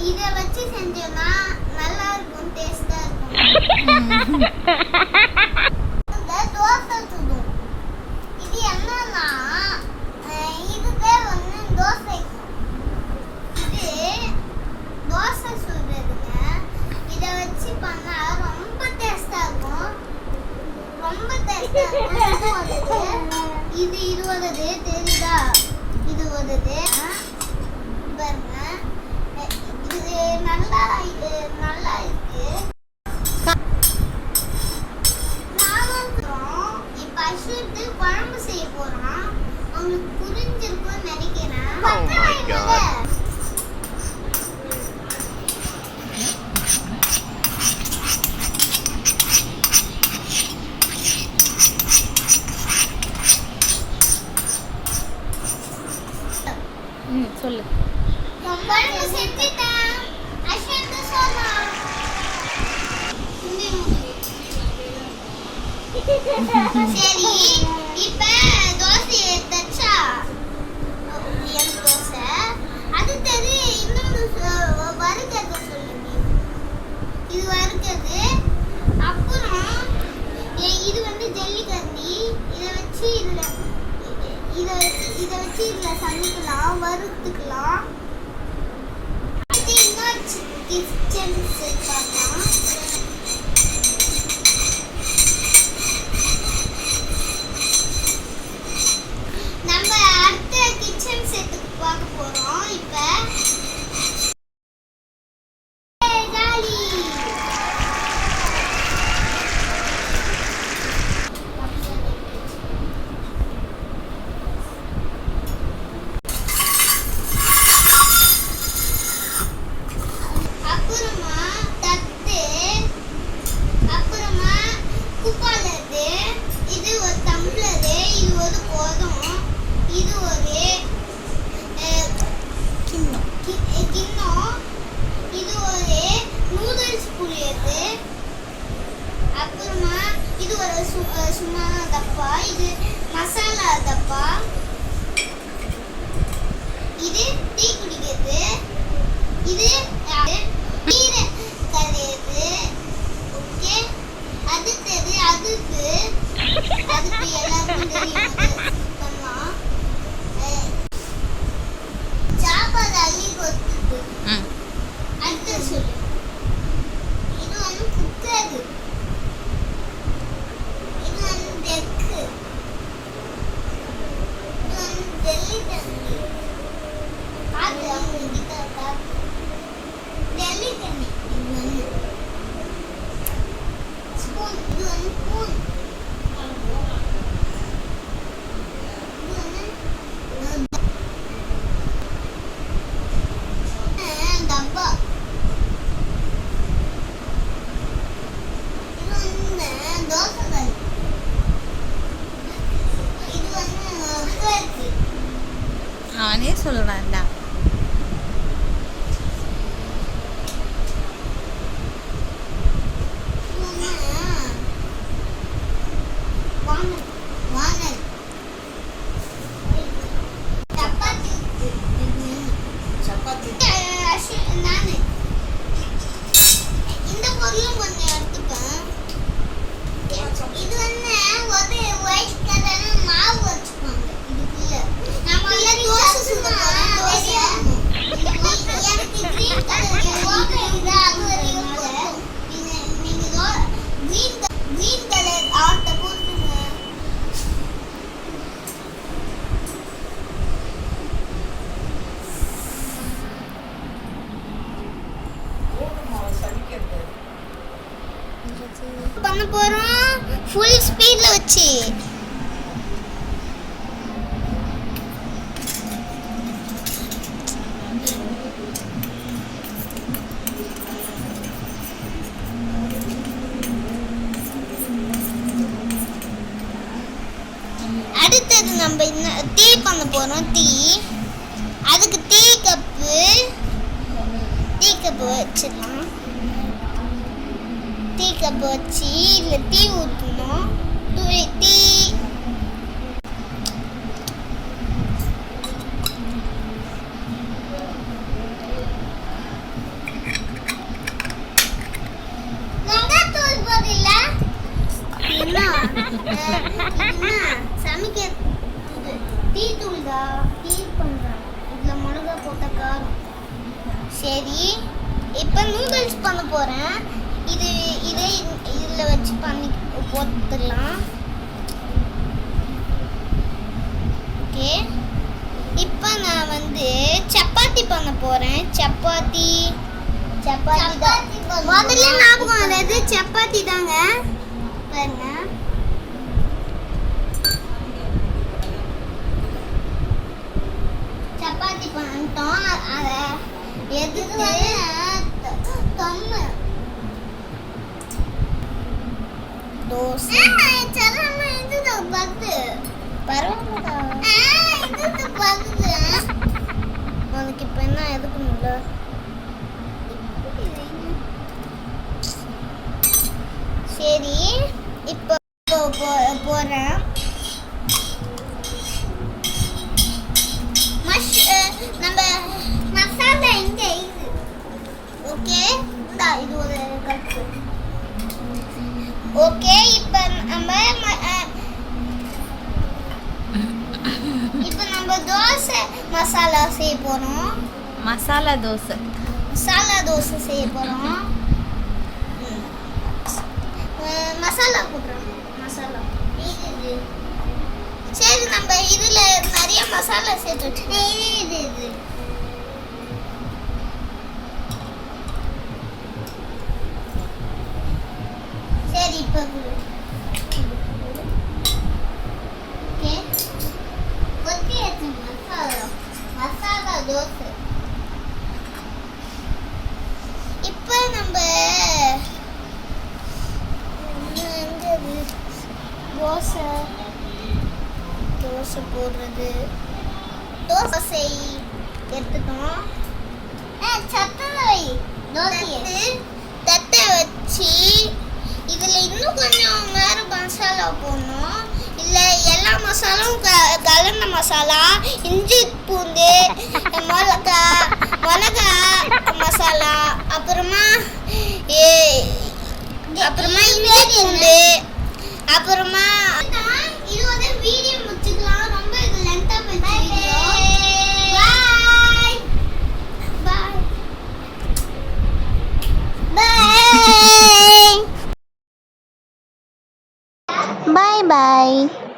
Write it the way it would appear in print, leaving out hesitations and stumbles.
இதை வச்சு செஞ்சோம்னா நல்லா இருக்கும், டேஸ்டா இருக்கும். தோசை சுடும். இது என்னன்னா இது பேர் வந்து தோசை. இது தோசை சுடுறதுங்க. இதை வச்சு பண்ணா ரொம்ப டேஸ்டா இருக்கும், ரொம்ப டேஸ்டா இருக்கும். இது வருது தெரியுதா? இது வருது பாருங்க. இது நல்லா இருக்கு. இப்ப அஸ்வித்து குழம்பு செய்ய போறோம். உங்களுக்கு புரிஞ்சிருக்கும்னு நினைக்கிறேன். சொல்லு. குழம்பு செஞ்சுட்டேன். அஸ்வித்து சொன்னா சரி. இப்ப தோசையை தச்சா எனக்கு தோசை அது தெரியும். இன்னொன்று வறுக்கிறது சொல்லுங்க. இது வறுக்கிறது. அப்புறம் இது வந்து ஜல்லிக்கரண்டி. இதை வச்சு இதுல சமைக்கலாம், வறுத்துக்கலாம். அடுத்து இன்னொரு கிச்சன் செட் பார்க்கலாம். நம்ம அடுத்த கிச்சன் செட்டுக்கு பார்க்க போறோம். இப்ப அப்புறமா இது ஒரு சும்மா டப்பா. இது மசாலா டப்பா. இது டீ குடிக்கிறது. இது நீரை கரையிறது. ஓகே. அடுத்தது அதுக்கு எல்லாருக்கும் தெரியும். பண்ணலாம். சாப்பாடு அள்ளி கொத்துது. அடுத்து சொல்லு. இது வந்து குக்கர். இது வந்து டெக்கு. இது வந்து டெல்லி தண்ணி. அது அவங்க கிட்ட டெல்லி தண்ணி. இது வந்து ஸ்பூன். இது வந்து ஸ்பூன். டப்பா. இது வந்து தோசை கல். இது வந்து கேக்கு. அவனே சொல்றான்டா. பண்ண போறோம் ஃபுல் ஸ்பீட்ல வச்சு. அடுத்தது நம்ம டீ பண்ண போறோம். டீ. அதுக்கு டீ கப்பு வச்சிடலாம். டீ கப்பு வச்சு இதில் டீ ஊற்றணும். டீ சமைக்க டீ தூள் தான் டீ பண்றேன். இதுல மிளகா போட்ட காரம். சரி இப்போ நூடுல்ஸ் பண்ண போகிறேன். இதை இதில் வச்சு பண்ணி போட்டுடலாம். ஓகே இப்போ நான் வந்து சப்பாத்தி பண்ண போகிறேன். சப்பாத்தி தான். முதல்ல ஞாபகம் வந்தது சப்பாத்தி தாங்க. பாருங்க. சப்பாத்தி பண்ணிட்டோம். அதை எதுக்கு தொன்னு தோசை பரவாயில்ல. உனக்கு இப்போ என்ன எதுக்குமில்ல. சரி இப்போ போகிறேன். நம்ம மசாலா எங்க இது? ஓகே இது ஒரு கப்பு. ஓகே இப்போ நம்ம தோசை மசாலா செய்ய போகிறோம். மசாலா தோசை செய்ய போகிறோம். மசாலா போடுறோம். மசாலா இது சரி நம்ம இதில் நிறைய மசாலா சேர்த்து வச்சு இது சரி இப்போ ஓகே. கொத்தியாச்சு மசாலா தோசை. இப்போ நம்ம தோசை போடுறது. தோசை எடுத்துட்டோம். தட்டை வச்சு இதில் இன்னும் கொஞ்சம் வேறு மசாலா போடணும். இல்லை எல்லா மசாலாவும் கலந்த மசாலா, இஞ்சி பூண்டு, மிளகா மசாலா, அப்புறமா இஞ்சி பூண்டு, அப்புறமா இது வந்து வீடியோ முடிச்சுக்கலாம். ரொம்ப இது லென்த்தா போயிடுச்சு. Bye bye.